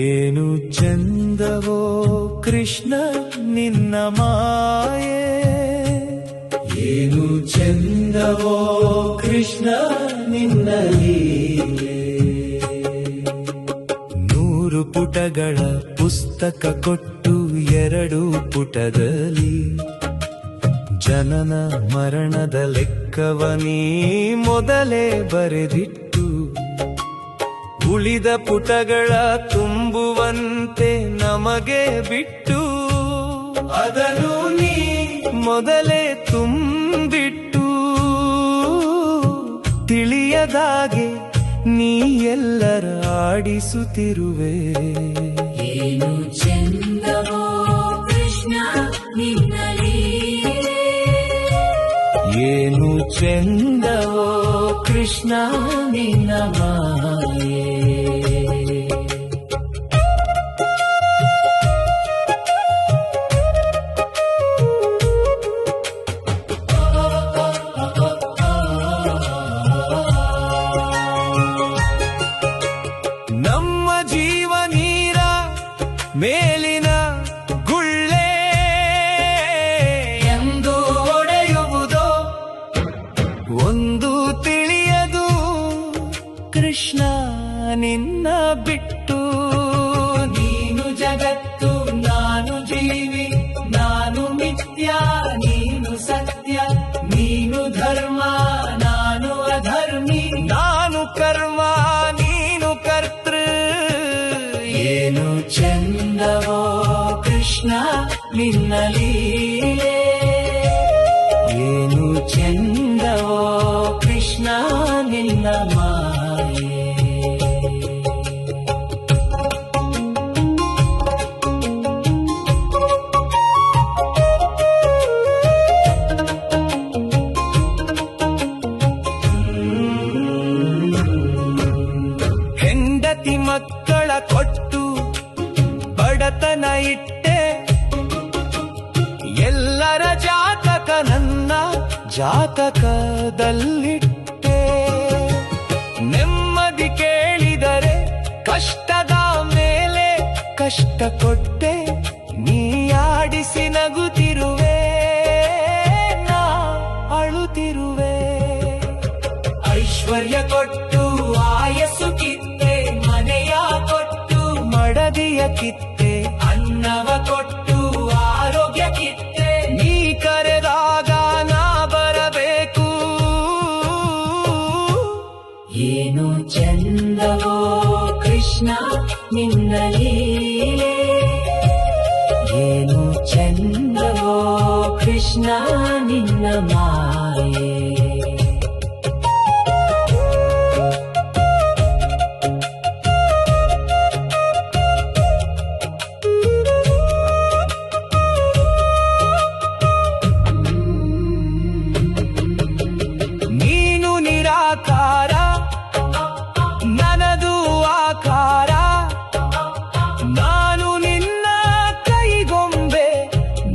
ಏನು ಚಂದವೋ ಕೃಷ್ಣ ನಿನ್ನ ಮಾಯೆ, ಏನು ಚಂದವೋ ಕೃಷ್ಣ ನಿನ್ನ ಲೀಲೆ. 100 ಪುಟಗಳ ಪುಸ್ತಕ ಕೊಟ್ಟು 2 ಪುಟದಲ್ಲಿ ಜನನ ಮರಣದ ಲೆಕ್ಕವನೀ ಮೊದಲೇ ಬರೆದಿಟ್ಟು, ಉಳಿದ ಪುಟಗಳ ತುಂಬುವಂತೆ ನಮಗೆ ಬಿಟ್ಟು, ಅದನ್ನು ನೀ ಮೊದಲೇ ತುಂಬಿಟ್ಟು, ತಿಳಿಯದಾಗೆ ನೀ ಎಲ್ಲರ ಆಡಿಸುತ್ತಿರುವೆ. ಏನು ಚಂದವೋ ಕೃಷ್ಣ ನಿನ್ನ ಲೀಲೆ, ಏನು ಚಂದವೋ ಕೃಷ್ಣ ನಿನ್ನ ಮಾಯೆ. ನಮ್ಮ ಜೀವ ನೀರ ಮೇಲಿನ ಗುಳ್ಳೆ ಎಂದು ಒಡೆಯುವುದೋ ಒಂದು ತಿಳಿಯದು ಕೃಷ್ಣ ನಿನ್ನ ಬಿಟ್ಟು. ನೀನು ಜಗತ್ತು ನಾನು ಜೀವಿ, ನಾನು ಮಿಥ್ಯ ನೀನು ಸತ್ಯ, ನೀನು ಧರ್ಮ ನಾನು ಅಧರ್ಮಿ, ನಾನು ಕರ್ಮ ನೀನು ಕರ್ತೃ. ಏನು ಚಂದವೋ ಕೃಷ್ಣ ನಿನ್ನ ಲೀಲೆ, ಏನು ಚಂದವೋ ಕೃಷ್ಣ ನಿನ್ನ ಮಾಯೆ. ಹೆಂಡತಿ ಮಕ್ಕಳ ಕೊಟ್ಟು ಬಡತನ ಇಟ್ಟೆ, ಎಲ್ಲರ ಜಾತಕ ನನ್ನ ಜಾತಕದಲ್ಲಿಟ್ಟೆ. ನೆಮ್ಮದಿ ಕೇಳಿದರೆ ಕಷ್ಟದ ಮೇಲೆ ಕಷ್ಟ ಕೊಟ್ಟೆ, ನೀ ಆಡಿಸಿ ನಗುತ್ತಿರುವೆ ನಾ ಅಳುತ್ತಿರುವೆ. ಐಶ್ವರ್ಯ ಕೊಟ್ಟು ಆಯಸ್ಸು ಕಿತ್ತೆ, ಮನೆಯ ಕೊಟ್ಟು ಮಡದಿಯ ಕಿತ್ತೆ, ಅನ್ನವ ಕೊಟ್ಟು ಆರೋಗ್ಯ ಕಿತ್ತೆ, ನೀ ಕರೆದಾಗ ನಾ ಬರಬೇಕು. ಏನು ಚಂದವೋ ಕೃಷ್ಣ ನಿನ್ನ ಲೀಲೆ, ಏನು ಚಂದವೋ ಕೃಷ್ಣ ನಿನ್ನ ಮಾಯೆ. ನೀನು ನಿರಾಕಾರ ನನದು ಆಕಾರ, ನಾನು ನಿನ್ನ ಕೈಗೊಂಬೆ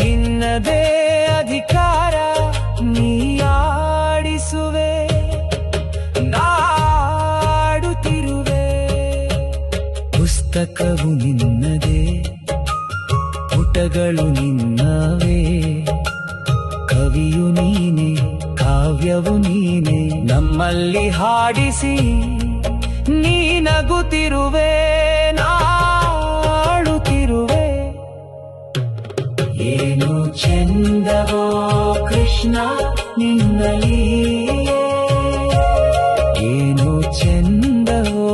ನಿನ್ನದೇ ಅಧಿಕಾರ. ನೀ ಆಡಿಸುವೆ ನಾಡುತ್ತಿರುವೆ. ಪುಸ್ತಕವು ನಿನ್ನದೇ, ಪುಟಗಳು ನಿನ್ನವೇ, ಕವಿಯು ನೀನೆ ಕಾವ್ಯವು ನೀನೆ, ನಮ್ಮಲ್ಲಿ ಹಾಡಿಸಿ ನೀ ನಗುತ್ತಿರುವೆ ನಾಡುತ್ತಿರುವೆ. ಏನು ಚಂದವೋ ಕೃಷ್ಣ ನಿನ್ನ ಲೀಲೆ, ಏನು ಚಂದವೋ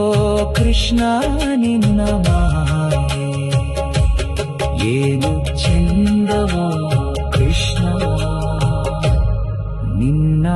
ಕೃಷ್ಣ ನಿನ್ನ ಮಾಯೆ. ಏನು ಚಂದವೋ ಕೃಷ್ಣ ನಿನ್ನ